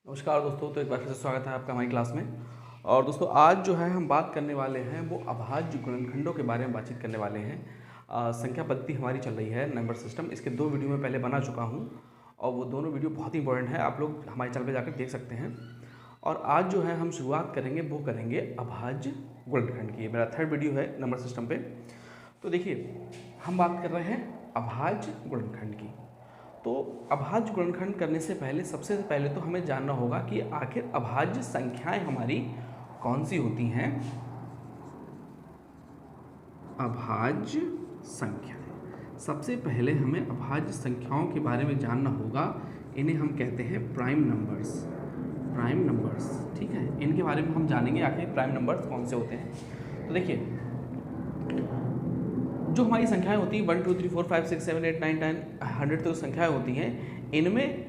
नमस्कार दोस्तों, तो एक बार फिर से स्वागत है आपका हमारी क्लास में। और दोस्तों आज जो है हम बात करने वाले हैं वो अभाज्य गुणनखंडों के बारे में बातचीत करने वाले हैं। संख्या पद्धति हमारी चल रही है नंबर सिस्टम, इसके 2 वीडियो में पहले बना चुका हूँ और वो दोनों वीडियो बहुत ही इंपॉर्टेंट है, आप लोग हमारे चैनल पर जाकर देख सकते हैं। और आज जो है हम शुरुआत करेंगे वो करेंगे अभाज्य गुणनखंड की। मेरा 3rd वीडियो है नंबर सिस्टम पे। तो देखिए हम बात कर रहे हैं अभाज्य गुणनखंड की। तो अभाज्य गुणनखंड करने से पहले सबसे पहले तो हमें जानना होगा कि आखिर अभाज्य संख्याएं हमारी कौन सी होती हैं। अभाज्य संख्याएं, सबसे पहले हमें अभाज्य संख्याओं के बारे में जानना होगा। इन्हें हम कहते हैं प्राइम नंबर्स। प्राइम नंबर्स, ठीक है, इनके बारे में हम जानेंगे आखिर प्राइम नंबर्स कौन से होते हैं। तो देखिए जो हमारी संख्याएं होती हैं 1 2 3 4 5 6 7 8 9 10 100 तक संख्याएं होती हैं, इनमें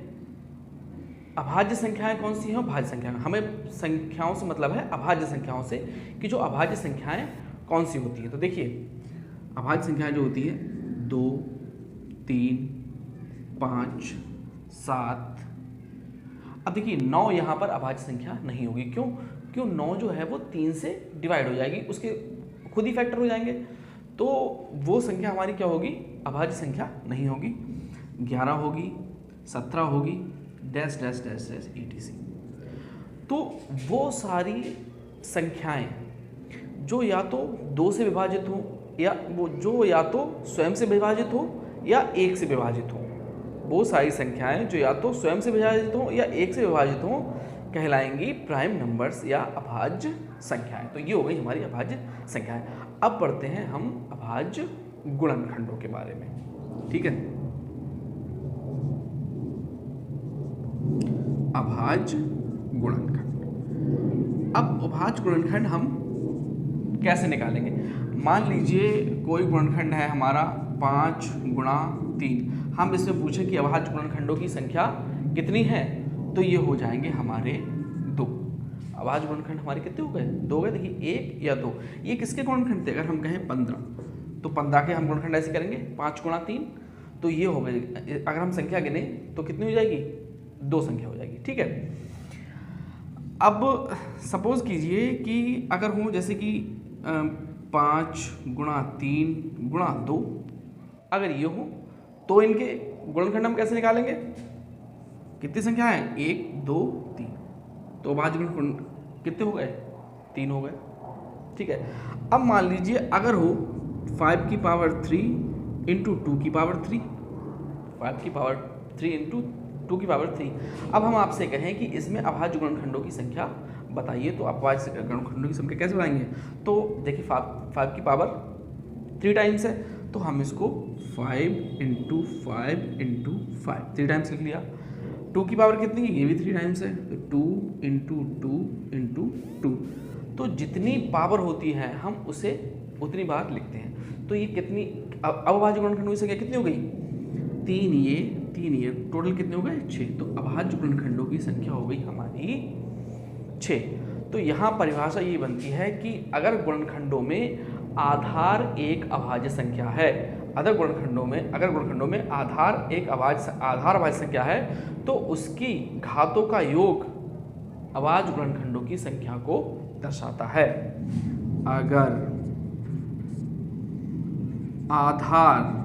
अभाज्य संख्याएं कौन सी हैं? भाज्य संख्याएं। हमें संख्याओं से मतलब है अभाज्य संख्याओं से कि जो अभाज्य संख्याएं कौन सी होती हैं। तो देखिए अभाज्य संख्याएं जो होती है 2 3 5 7। अब देखिए 9 यहाँ पर अभाज्य संख्या नहीं होगी। क्यों 9 जो है वो 3 से डिवाइड हो जाएगी, उसके खुद ही फैक्टर हो जाएंगे, तो वो संख्या हमारी क्या होगी? अभाज्य संख्या नहीं होगी। 11 होगी, 17 होगी, dash dash dash dash etc। तो वो सारी संख्याएं जो या तो 2 से विभाजित हो या वो जो या तो स्वयं से विभाजित हो या 1 से विभाजित हो, वो सारी संख्याएं जो या तो स्वयं से विभाजित हो या 1 से विभाजित हो कहलाएंगी प्राइम नंबर्स या अभाज्य संख्याएं। तो ये हो गई हमारी अभाज्य संख्याएं। अब पढ़ते हैं हम अभाज्य गुणनखंडों के बारे में, ठीक है। अभाज्य गुणनखंड। अब अभाज्य गुणनखंड हम कैसे निकालेंगे? मान लीजिए कोई गुणनखंड है हमारा 5 गुणा 3। हम इसमें पूछें कि अभाज्य गुणनखंडों की संख्या कितनी है, तो ये हो जाएंगे हमारे 2। अभाज्य गुणनखंड हमारे कितने हो गए? 2 गए। देखिए 1 या 2, ये किसके गुणनखंड थे? अगर हम कहें 15, तो 15 के हम गुणनखंड ऐसे करेंगे 5 गुणा 3, तो ये हो गए। अगर हम संख्या गिने तो कितनी हो जाएगी? 2 संख्या हो जाएगी, ठीक है। अब सपोज कीजिए कि अगर हो जैसे कि 5 गुणा 3 गुणा 2, अगर ये हो तो इनके गुणनखंड हम कैसे निकालेंगे? कितनी संख्या है? 1 2 3, तो अभाज्य गुणनखंड कितने हो गए? 3 हो गए, ठीक है। अब मान लीजिए अगर हो 5 की पावर 3 इंटू 2 की पावर 3, 5 की पावर 3 इंटू 2 की पावर 3। अब हम आपसे कहें कि इसमें अभाज्य गुणनखंडों की संख्या बताइए, तो अभाज्य गुणनखंडों की संख्या कैसे बताएंगे? तो देखिए 5 की पावर 3 टाइम्स है, तो हम इसको 5 इंटू 5 इंटू 5 3 टाइम्स लिख लिया। 2 की पावर कितनी है? ये भी 3 टाइम्स है, तो 2 इंटू 2 इंटू 2। तो जितनी पावर होती है हम उसे उतनी बार लिखते हैं। तो ये कितनी अब अभाज्य गुणनखंडों की संख्या कितनी हो गई? 3 ये टोटल कितने हो गए? 6। तो अभाज्य गुणनखंडों की संख्या हो गई हमारी 6। तो यहाँ परिभाषा ये बनती है कि अगर गुणनखंडों में आधार एक अभाज्य संख्या है, अगर गुणनखंडों में आधार एक अभाज्य संख्या है, तो उसकी घातों का योग अभाज्य गुणनखंडों की संख्या को दर्शाता है। अगर आधार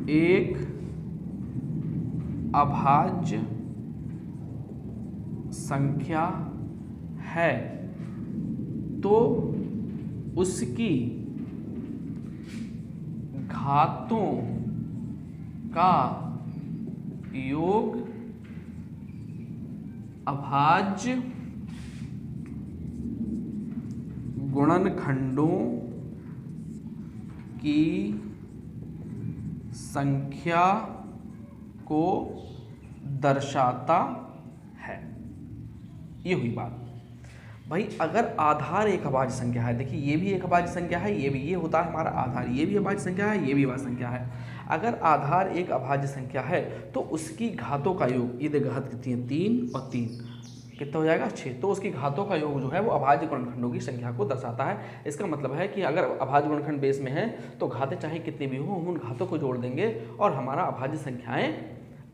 एक अभाज्य संख्या है तो उसकी घातों का योग अभाज्य गुणनखंडों की संख्या को दर्शाता है। ये हुई बात। भाई अगर आधार एक अभाज्य संख्या है, देखिए ये भी एक अभाज्य संख्या है, ये होता है हमारा आधार, ये भी अभाज्य संख्या है, ये भी अभाज्य संख्या है। अगर आधार एक अभाज्य संख्या है तो उसकी घातों का योग, ये देखो घात कितनी है? 3 और 3 कितना हो जाएगा? 6। तो उसकी घातों का योग जो है वो अभाज्य गुणनखंडों की संख्या को दर्शाता है। इसका मतलब है कि अगर अभाज्य गुणनखंड बेस में है तो घातें चाहे कितनी भी हो हम उन घातों को जोड़ देंगे और हमारा अभाज्य संख्याएं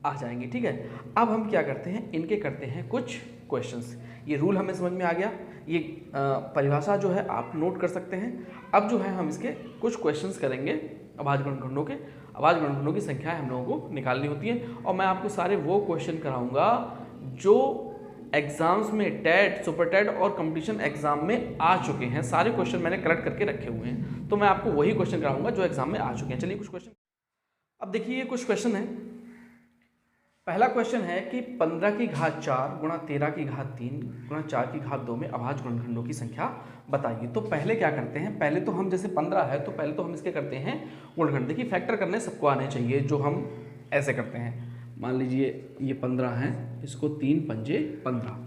आ जाएंगे। ठीक है, अब हम क्या करते हैं, इनके करते हैं कुछ क्वेश्चंस। ये रूल हमें समझ में आ गया, ये परिभाषा जो है आप नोट कर सकते हैं। अब जो है हम इसके कुछ क्वेश्चंस करेंगे अभाज्य गुणनखंडों के। अभाज्य गुणनखंडों की संख्याएं हम लोगों को निकालनी होती हैं और मैं आपको सारे वो क्वेश्चन कराऊंगा जो एग्जाम्स में टेट, सुपर टेट और कंपटीशन एग्जाम में आ चुके हैं। सारे क्वेश्चन मैंने कलेक्ट करके रखे हुए हैं, तो मैं आपको वही क्वेश्चन कराऊंगा जो एग्जाम में आ चुके हैं। चलिए कुछ क्वेश्चन, अब देखिए ये कुछ क्वेश्चन है। पहला क्वेश्चन है कि 15 की घात 4 गुणा 13 की घात 3 गुणा 4 की घात 2 में अभाज्य गुणनखंडों की संख्या बताइए। तो पहले क्या करते हैं, पहले तो हम जैसे 15 है तो पहले तो हम इसके करते हैं गुणनखंड। देखिए फैक्टर करने सबको आने चाहिए, जो हम ऐसे करते हैं। मान लीजिए ये 15 है, इसको 3 पंजे 15,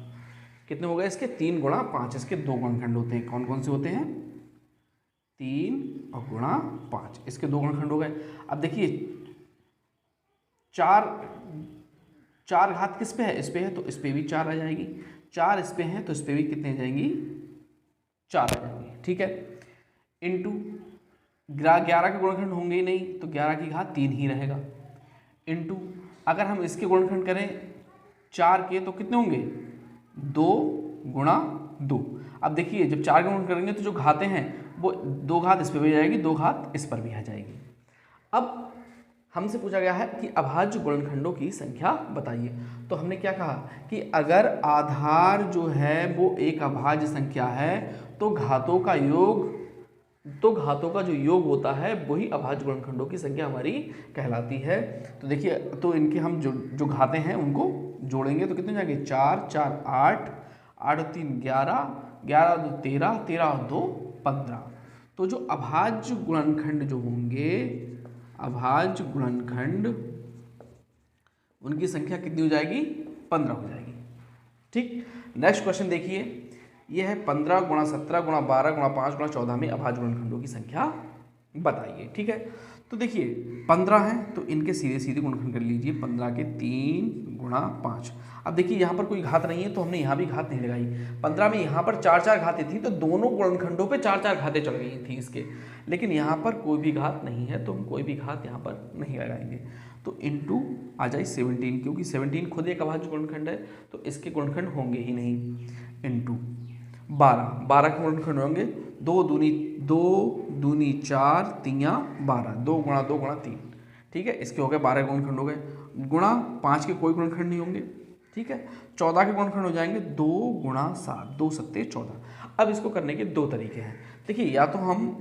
कितने हो गए इसके 3 गुणा 5, इसके 2 गुणनखंड होते हैं। कौन कौन से होते हैं, 3 और गुणा 5, इसके 2 गुणनखंड हो गए। अब देखिए 4 घात किस पे है, इस पे है, तो इस पे भी 4 आ जाएगी। 4 इस पे है तो इस पे भी कितने आ जाएंगी, 4 आ जाएंगी। ठीक है, इंटू 11 के गुणनखंड होंगे ही नहीं तो 11 की घात 3 ही रहेगा। इंटू अगर हम इसके गुणनखंड करें 4 के तो कितने होंगे, 2 गुणा 2। अब देखिए जब 4 के गुणन करेंगे तो जो घातें हैं वो 2 घात इस पर भी आ जाएगी, 2 घात इस पर भी आ जाएगी। अब हमसे पूछा गया है कि अभाज्य गुणनखंडों की संख्या बताइए। तो हमने क्या कहा कि अगर आधार जो है वो एक अभाज्य संख्या है तो घातों का जो योग होता है वही अभाज्य गुणनखंडों की संख्या हमारी कहलाती है। तो देखिए, तो इनके हम जो घातें हैं उनको जोड़ेंगे तो कितने जाएंगे, 4 4 8, 8 3 11, 11 2 13, 13 2 15। तो जो अभाज्य गुणनखंड जो होंगे, अभाज्य गुणनखंड, उनकी संख्या कितनी हो जाएगी, 15 हो जाएगी। ठीक, नेक्स्ट क्वेश्चन देखिए, यह है 15 गुणा 17 गुणा 12 गुणा 5 गुणा 14 में अभाज्य गुणनखंडों की संख्या बताइए। ठीक है, तो देखिए 15 है तो इनके सीधे सीधे गुणनखंड कर लीजिए, 15 के 3 गुणा 5। अब देखिए यहाँ पर कोई घात नहीं है तो हमने यहाँ भी घात नहीं लगाई। 15 में यहाँ पर 4 घातें थी तो दोनों गुणनखंडों पे 4 घातें चढ़ गई थी इसके, लेकिन यहाँ पर कोई भी घात नहीं है तो हम कोई भी घात यहाँ पर नहीं लगाएंगे। तो इंटू आ जाए 17, क्योंकि 17 खुद एक अभाज्य गुणनखंड है तो इसके गुणनखंड होंगे ही नहीं। इंटू 12 के गुणनखंड होंगे, 2 दूनी 4 3 12, 2 गुणा 2 गुणा 3। ठीक है, इसके हो गए 12 गुणनखंड हो गए। गुणा 5 के कोई गुणनखंड नहीं होंगे। ठीक है, 14 के गुणनखंड हो जाएंगे 2 गुणा 7, 2 सत्ते 14। अब इसको करने के 2 तरीके हैं। देखिए या तो हम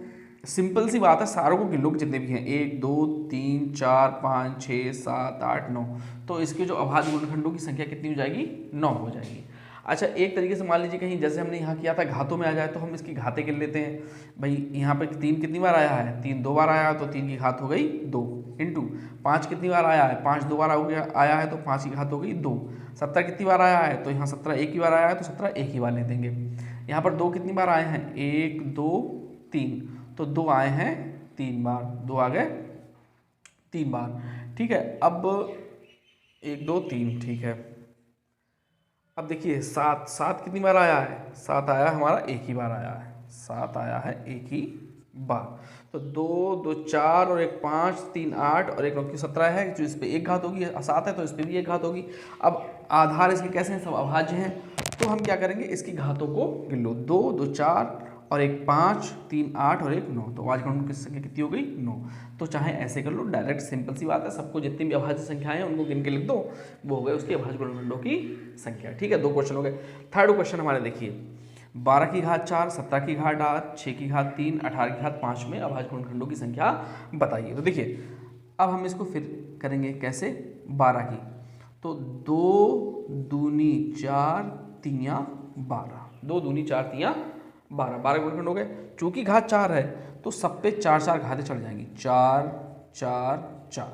सिंपल सी बात है, सारों को गिन लो जितने भी हैं, 1 2 3 4 5 6 7 8 9, तो इसके जो अभाज्य गुणनखंडों की संख्या कितनी हो जाएगी, 9 हो जाएगी। अच्छा, एक तरीके से मान लीजिए कहीं जैसे हमने यहाँ किया था घातों में आ जाए तो हम इसकी घातें गिन लेते हैं। भाई यहाँ पर 3 कितनी बार आया है, 3 2 बार आया तो 3 की घात हो गई 2। इंटू 5 कितनी बार आया है, 5 2 बार हो गया आया है तो 5 की घात हो गई 2। 17 कितनी बार आया है तो यहाँ 17 एक ही बार आया है तो 17 एक ही बार ले देंगे। यहाँ पर 2 कितनी बार आए हैं, 1 2 3, तो 2 आए हैं 3 बार, 2 आ गए 3 बार। ठीक है, अब 1 2 3, ठीक है। अब देखिए 7 कितनी बार आया है, 7 आया हमारा एक ही बार आया है, 7 आया है एक ही बार। तो 2 2 4 और 1 5 3 8 और 1 9 17 है, जो इस पर एक घात होगी, 7 है तो इस पर भी एक घात होगी। अब आधार इसके कैसे हैं, सब अभाज्य हैं, तो हम क्या करेंगे, इसकी घातों को गिन लो, 2 2 4 और 1 5 3 8 और 1 9, तो अभाज्य गुणनखंड की संख्या कितनी हो गई, 9। तो चाहे ऐसे कर लो, डायरेक्ट सिंपल सी बात है, सबको जितनी भी अभाज्य संख्याएं हैं उनको गिन के लिख दो, वो हो गए उसकी अभाज्य गुणनखंडों की संख्या। ठीक है, 2 क्वेश्चन हो गए। थर्ड क्वेश्चन हमारे देखिए, 12 की घात 4, 17 की घात 8, 6 की घात 3, 18 की घात 5 में अभाज्य गुणनखंडों की संख्या बताइए। तो देखिए अब हम इसको फिर करेंगे कैसे, 12 की, तो 2 दूनी 4 3 12, 2 दूनी 4 3 12, 12 गुणनखंड हो गए। चूंकि घात 4 है तो सब पे 4 घातें चढ़ जाएंगी, 4 4 4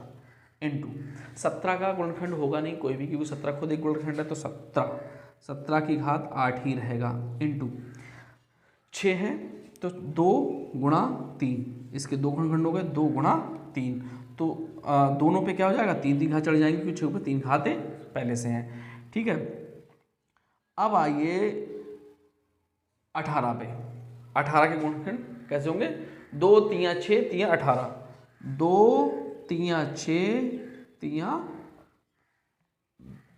इंटू 17 का गुणनखंड होगा नहीं कोई भी, क्योंकि 17 खुद एक गुणनखंड है, तो 17 की घात 8 ही रहेगा। इंटू 6 है तो 2 गुणा 3, इसके 2 गुणनखंड हो गए, 2 गुणा 3, तो दोनों पे क्या हो जाएगा, 3 घात चढ़ जाएंगी, क्योंकि 6 पे 3 घातें पहले से हैं। ठीक है, अब आइए 18 पे, 18 के गुणनखंड कैसे होंगे, 2 3 6 3 18, 2 3 6 3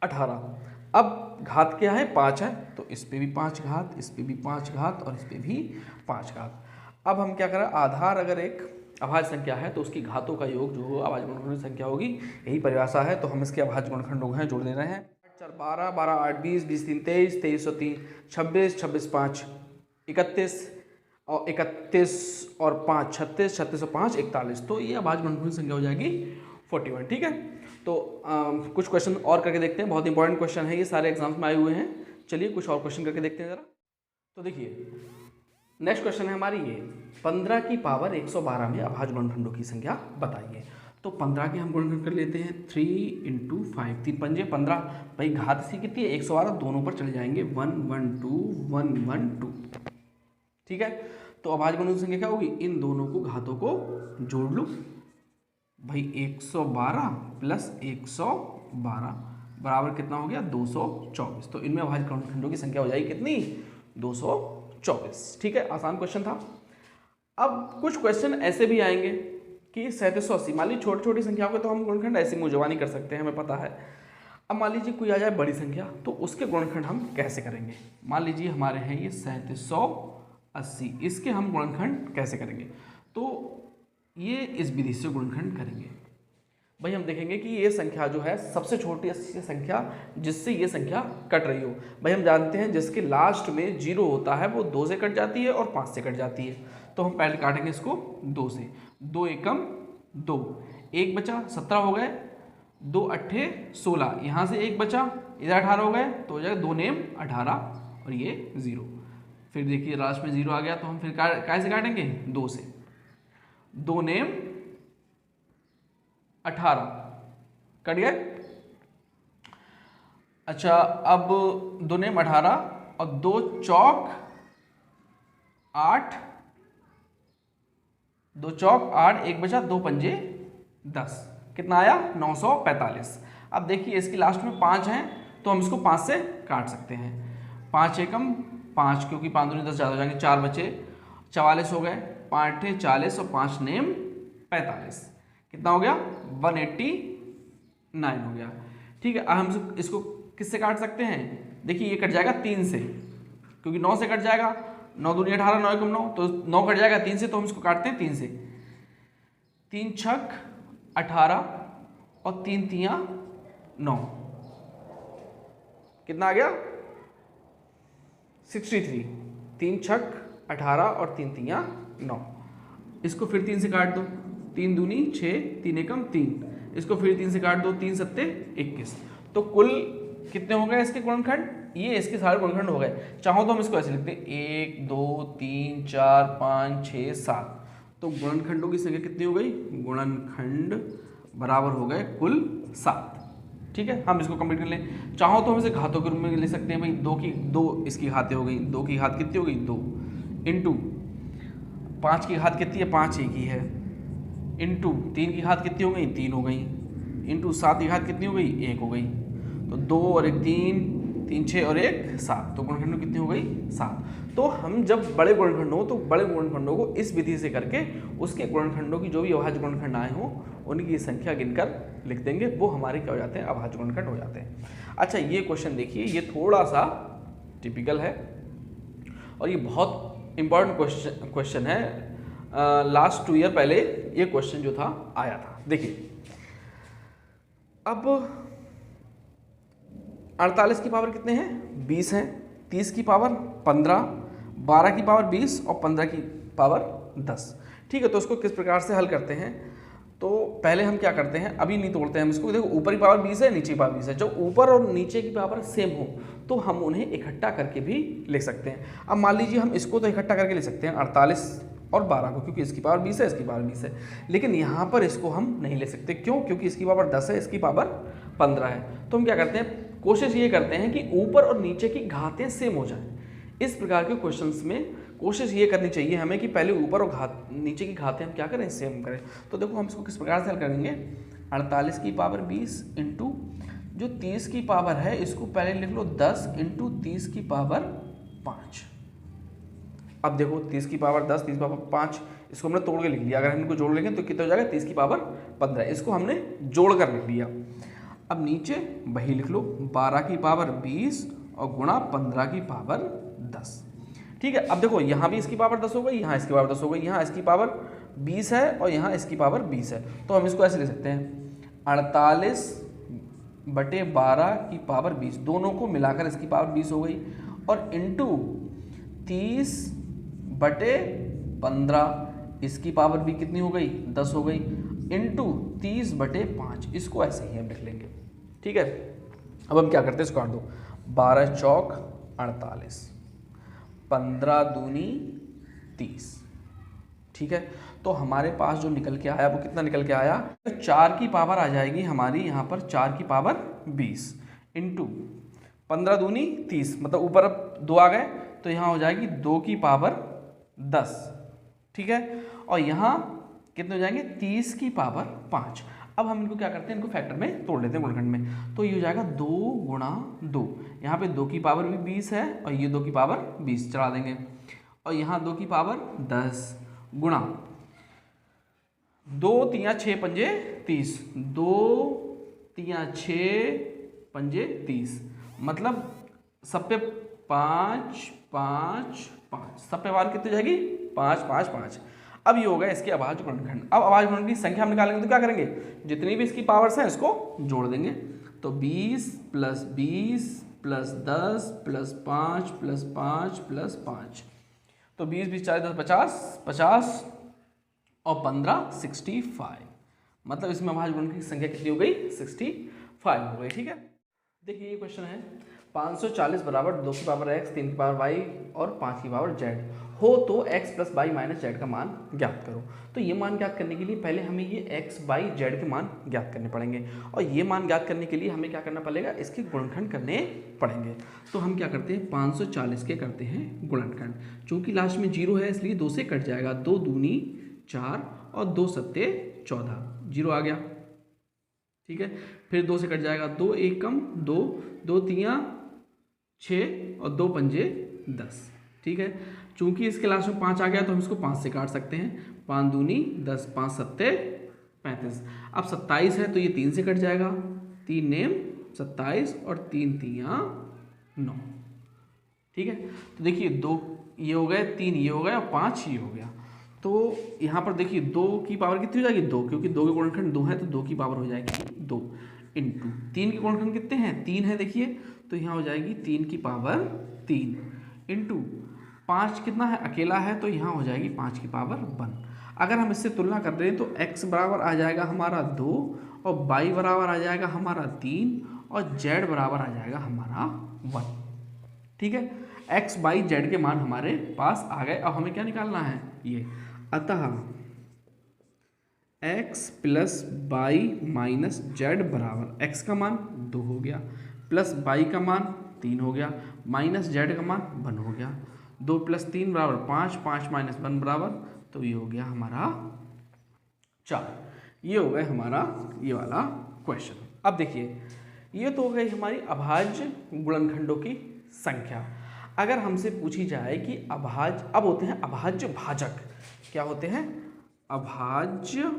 18। अब घात क्या है, 5 है, तो इस पे भी 5 घात, इस पे भी 5 घात और इस पे भी 5 घात। अब हम क्या करें, आधार अगर एक अभाज्य संख्या है तो उसकी घातों का योग जो होगा अभाज्य गुणनखंडों की संख्या होगी, यही परिभाषा है। तो हम इसके अभाज्य गुणनखंडों हैं जोड़ दे रहे हैं। 4 12, 12 8 20, 20 3 23, 23 और 3 26, 26 5 31 और 31 और 5 36, 36 और 5 41। तो ये अभाज्य गुणनखंडों की संख्या हो जाएगी 41। ठीक है, तो कुछ क्वेश्चन और करके देखते हैं, बहुत इंपॉर्टेंट क्वेश्चन है ये, सारे एग्जाम्स में आए हुए हैं। चलिए कुछ और क्वेश्चन करके देखते हैं जरा। तो देखिए नेक्स्ट क्वेश्चन है हमारी ये, 15 की पावर 112 में अभाज्य गुणनखंडों की संख्या बताइए। तो 15 के हम गुणनखंड कर लेते हैं, 3 × 5, 3 पंजे 15, भाई घात इसकी कितनी है 112, दोनों पर चले जाएंगे 1 1 2 1 1 2। ठीक है, तो अभाज्य गुणनखंडों की संख्या क्या होगी, इन दोनों को घातों को जोड़ लो भाई, 112 प्लस 112 बराबर कितना हो गया 224। तो इनमें अभाज्य गुणनखंडों की संख्या हो जाएगी कितनी 224। ठीक है, आसान क्वेश्चन था। अब कुछ क्वेश्चन ऐसे भी आएंगे कि 3780, मान लीजिए छोटी छोटी संख्याओं के तो हम गुणनखंड ऐसी मुंहजबानी कर सकते हैं, हमें पता है। अब मान लीजिए कोई आ जाए बड़ी संख्या, तो उसके गुणनखंड हम कैसे करेंगे। मान लीजिए हमारे हैं ये 3780, इसके हम गुणनखंड कैसे करेंगे। तो ये इस विधि से गुणनखंड करेंगे भाई। हम देखेंगे कि ये संख्या जो है सबसे छोटी ऐसी संख्या जिससे ये संख्या कट रही हो। भाई हम जानते हैं जिसके लास्ट में 0 होता है वो 2 से कट जाती है और 5 से कट जाती है। तो हम पहले काटेंगे इसको 2 से, 2 एकम 2, 1 बचा 17 हो गए, 2 अट्ठे 16, यहाँ से 1 बचा, इधर 18 हो गए, तो हो जाएगा 2 नेम 18 और ये 0। फिर देखिए लास्ट में 0 आ गया, तो हम फिर कैसे काटेंगे 2 से, 2 नेम 18 कट गए। अच्छा, अब 2 नेम 18 और 2 चौक 8, 2 चौक 8, 1 बचा, 2 पंजे 10, कितना आया 945। अब देखिए इसकी लास्ट में 5 हैं तो हम इसको 5 से काट सकते हैं, 5 एकम 5, क्योंकि 5 दूनी 10 ज़्यादा हो जाएंगे, 4 बचे 44 हो गए, 5 अट्ठे 40 और 5 नेम 45, कितना हो गया 189 हो गया। ठीक है, अब हम इसको किससे काट सकते हैं, देखिए ये कट जाएगा 3 से, क्योंकि 9 से कट जाएगा, 9 दूनी 18, 9 एकम 9, तो 9 कट जाएगा 3 से, तो हम इसको काटते हैं 3 से, 3 छक 18 और 3 तियां 9, कितना आ गया 63, 3 छक 18 और 3 तियां 9। इसको फिर 3 से काट दो, 3 दूनी 6, 3 एकम 3, इसको फिर 3 से काट दो, 3 सत्ते 21। तो कुल कितने हो गए इसके गुणनखंड, ये इसके सारे गुणनखंड हो गए। चाहो तो हम इसको ऐसे लिखते हैं 1 2 3 4 5 6 7। तो गुणनखंडों की संख्या कितनी हो गई, गुणनखंड बराबर हो गए कुल 7। ठीक है, हम इसको कंप्लीट कर लें। चाहो तो हम इसे घातों के रूप में ले सकते हैं भाई, 2 इसकी घातें हो गई, 2 की घात कितनी हो गई 2, इंटू 5 की घात कितनी है 5 एक ही है, इंटू 3 की घात कितनी हो गई 3 हो गई, इंटू 7 की घात कितनी हो गई 1 हो गई। तो 2 और 1 3, 3 6 और 1 7, तो गुणनखंड कितनी हो गई 7। तो हम जब बड़े गुणनखंड हो तो बड़े गुणनखंडों को इस विधि से करके उसके गुणनखंडों की जो भी अभाज्य गुणनखंड आए हों उनकी संख्या गिनकर लिख देंगे, वो हमारे क्या हो जाते हैं अभाज्य गुणनखंड हो जाते हैं। अच्छा, ये क्वेश्चन देखिए, ये थोड़ा सा टिपिकल है और ये बहुत इंपॉर्टेंट क्वेश्चन है। लास्ट 2 ईयर पहले ये क्वेश्चन जो था आया था। देखिए अब 48 की पावर कितने हैं 20 हैं, 30 की पावर 15, 12 की पावर 20 और 15 की पावर 10। ठीक है, तो उसको किस प्रकार से हल करते हैं, तो पहले हम क्या करते हैं, अभी नहीं तोड़ते हैं हम इसको। देखो ऊपर की पावर 20 है, नीचे की पावर 20 है, जब ऊपर और नीचे की पावर सेम हो तो हम उन्हें इकट्ठा करके भी लिख सकते हैं। अब मान लीजिए हम इसको तो इकट्ठा करके लिख सकते हैं 48 और 12 को, क्योंकि इसकी पावर 20 है, इसकी पावर 20 है, लेकिन यहाँ पर इसको हम नहीं ले सकते। क्यों, क्योंकि इसकी पावर 10 है, इसकी पावर 15 है। तो हम क्या करते हैं, कोशिश ये करते हैं कि ऊपर और नीचे की घातें सेम हो जाएं। इस प्रकार के क्वेश्चंस में कोशिश ये करनी चाहिए हमें कि पहले ऊपर और नीचे की घातें हम क्या करें सेम करें। तो देखो हम इसको किस प्रकार से हल करेंगे, 48 की पावर 20 इंटू जो 30 की पावर है इसको पहले लिख लो 10 इंटू 30 की पावर 5। अब देखो 30 की पावर 10, 30 की पावर 5, इसको हमने तोड़ के लिख लिया। अगर हम इनको जोड़ लेंगे तो कितना हो जाएगा 30 की पावर 15, इसको हमने जोड़ कर लिख लिया। अब नीचे वही लिख लो, 12 की पावर 20 और गुणा 15 की पावर 10। ठीक है, अब देखो यहाँ भी इसकी पावर 10 हो गई, यहाँ इसकी पावर 10 हो गई, यहाँ इसकी पावर 20 है और यहाँ इसकी पावर 20 है। तो हम इसको ऐसे लिख सकते हैं 48/12 की पावर 20, दोनों को मिलाकर इसकी पावर 20 हो गई, और इंटू 30/15 इसकी पावर भी कितनी हो गई, 10 हो गई, इंटू 30/5, इसको ऐसे ही हम लिख लेंगे। ठीक है, अब हम क्या करते हैं, इसको काट दो, 12 चौक 48, 15 दूनी 30। ठीक है, तो हमारे पास जो निकल के आया वो कितना निकल के आया, तो 4 की पावर आ जाएगी हमारी यहाँ पर 4 की पावर 20 इंटू 15 दूनी 30, मतलब ऊपर अब 2 आ गए तो यहाँ हो जाएगी 2 की पावर 10। ठीक है, और यहाँ कितने हो जाएंगे, 30 की पावर 5। अब हम इनको क्या करते हैं, इनको फैक्टर में तोड़ लेते हैं गुणनखंड में। तो ये हो जाएगा 2 गुणा 2, यहाँ पे 2 की पावर भी 20 है और ये 2 की पावर 20 चढ़ा देंगे, और यहाँ 2 की पावर 10 गुणा 2 3 6 पंजे 30, 2 3 6 पंजे 30, मतलब सब पे 5 5 5, सब पे पावर कितनी जाएगी, 5 5 5। अब ये हो गया इसके अभाज्य गुणनखंड। अब अभाज्य गुणनखंड की संख्या हम निकालेंगे तो क्या करेंगे, जितनी भी इसकी पावर्स हैं इसको जोड़ देंगे। तो 20 + 20 + 10 + 5 + 5 + 5, तो 20 20 40 10 50 50 और 15 65, मतलब इसमें अभाज्य गुणनखंड की संख्या कितनी हो गई, 65 हो गई। ठीक है, देखिए ये क्वेश्चन है 540 बराबर 2 की पावर x, 3 की पावर y और 5 की पावर z हो तो x + y - z का मान ज्ञात करो। तो ये मान ज्ञात करने के लिए पहले हमें ये x, y, z के मान ज्ञात करने पड़ेंगे, और ये मान ज्ञात करने के लिए हमें क्या करना पड़ेगा, इसके गुणनखंड करने पड़ेंगे। तो हम क्या करते हैं, 540 के करते हैं गुणनखंड। चूँकि लास्ट में 0 है इसलिए 2 से कट जाएगा, 2 दूनी 4 और 2 सत्ते 14, 0 आ गया। ठीक है, फिर 2 से कट जाएगा, 2 1 कम 2, 2 3 6 और 2 पंजे 10। ठीक है, चूंकि इसके लास्ट में 5 आ गया तो हम इसको 5 से काट सकते हैं, 5 दूनी 10, 5 सत्ते 35। अब 27 है तो ये 3 से कट जाएगा, 3 नेम 27 और 3 3 9। ठीक है, तो देखिए 2 ये हो गए, 3 ये हो गया और 5 ये हो गया। तो यहाँ पर देखिए 2 की पावर कितनी हो जाएगी, 2, क्योंकि 2 के गुणनखंड 2 है तो 2 की पावर हो जाएगी 2 इंटू 3 के गुणनखंड कितने हैं, 3 है, देखिए तो यहाँ हो जाएगी 3 की पावर 3 इंटू 5 कितना है, अकेला है तो यहाँ हो जाएगी 5 की पावर 1। अगर हम इससे तुलना कर रहे हैं तो x बराबर आ जाएगा हमारा 2 और y बराबर आ जाएगा हमारा 3 और z बराबर आ जाएगा हमारा 1। ठीक है, x, y, z के मान हमारे पास आ गए। अब हमें क्या निकालना है, ये, अतः x + y - z बराबर x का मान 2 हो गया, प्लस y का मान 3 हो गया, माइनस z का मान 1 हो गया। 2 + 3 बराबर 5, 5 - 1 बराबर, तो ये हो गया हमारा 4। ये हो गया हमारा ये वाला क्वेश्चन। अब देखिए ये तो हो गई हमारी अभाज्य गुणनखंडों की संख्या। अगर हमसे पूछी जाए कि अभाज्य, अब होते हैं अभाज्य भाजक, क्या होते हैं, अभाज्य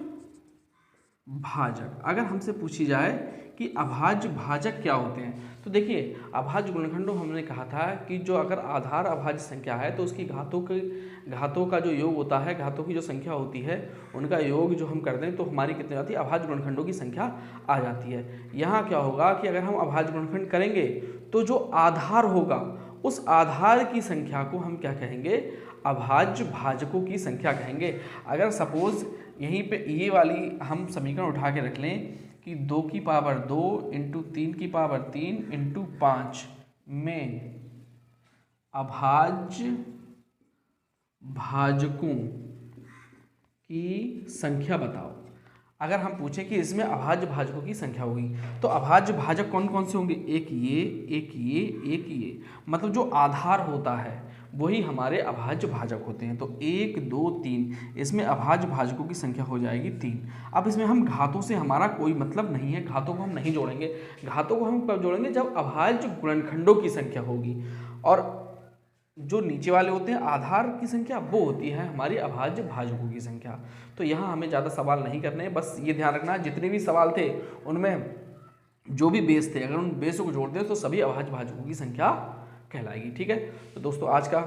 भाजक। अगर हमसे पूछी जाए कि अभाज्य भाजक क्या होते हैं, तो देखिए अभाज्य गुणनखंडों हमने कहा था कि जो अगर आधार अभाज्य संख्या है तो उसकी घातों का जो योग होता है, घातों की जो संख्या होती है उनका योग जो हम कर दें तो हमारी कितनी आती है, अभाज्य गुणनखंडों की संख्या आ जाती है। यहाँ क्या होगा कि अगर हम अभाज्य गुणनखंड करेंगे तो जो आधार होगा उस आधार की संख्या को हम क्या कहेंगे, अभाज्य भाजकों की संख्या कहेंगे। अगर सपोज यहीं पे ये वाली हम समीकरण उठा के रख लें कि 2 की पावर 2 इंटू 3 की पावर 3 इंटू 5 में अभाज्य भाजकों की संख्या बताओ। अगर हम पूछें कि इसमें अभाज्य भाजकों की संख्या होगी तो अभाज्य भाजक कौन कौन से होंगे, एक ये, एक ये, एक ये, मतलब जो आधार होता है वही हमारे अभाज्य भाजक होते हैं। तो 1 2 3 इसमें अभाज्य भाजकों की संख्या हो जाएगी 3। अब इसमें हम घातों से हमारा कोई मतलब नहीं है, घातों को हम नहीं जोड़ेंगे। घातों को हम कब जोड़ेंगे, जब अभाज्य गुणनखंडों की संख्या होगी, और जो नीचे वाले होते हैं आधार की संख्या वो होती है हमारी अभाज्य भाजकों की संख्या। तो यहाँ हमें ज़्यादा सवाल नहीं करने हैं, बस ये ध्यान रखना जितने भी सवाल थे उनमें जो भी बेस थे, अगर उन बेसों को जोड़ते हैं तो सभी अभाज्य भाजकों की संख्या कहलाएगी। ठीक है, तो दोस्तों आज का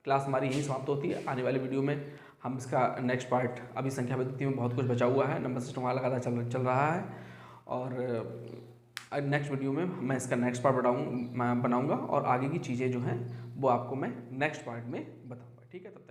क्लास हमारी यहीं समाप्त होती है। आने वाली वीडियो में हम इसका नेक्स्ट पार्ट, अभी संख्या पद्धति में बहुत कुछ बचा हुआ है, नंबर सिस्टम वाला लगातार चल रहा है, और नेक्स्ट वीडियो में मैं इसका नेक्स्ट पार्ट बनाऊंगा और आगे की चीज़ें जो हैं वो आपको मैं नेक्स्ट पार्ट में बताऊँगा। ठीक है, तब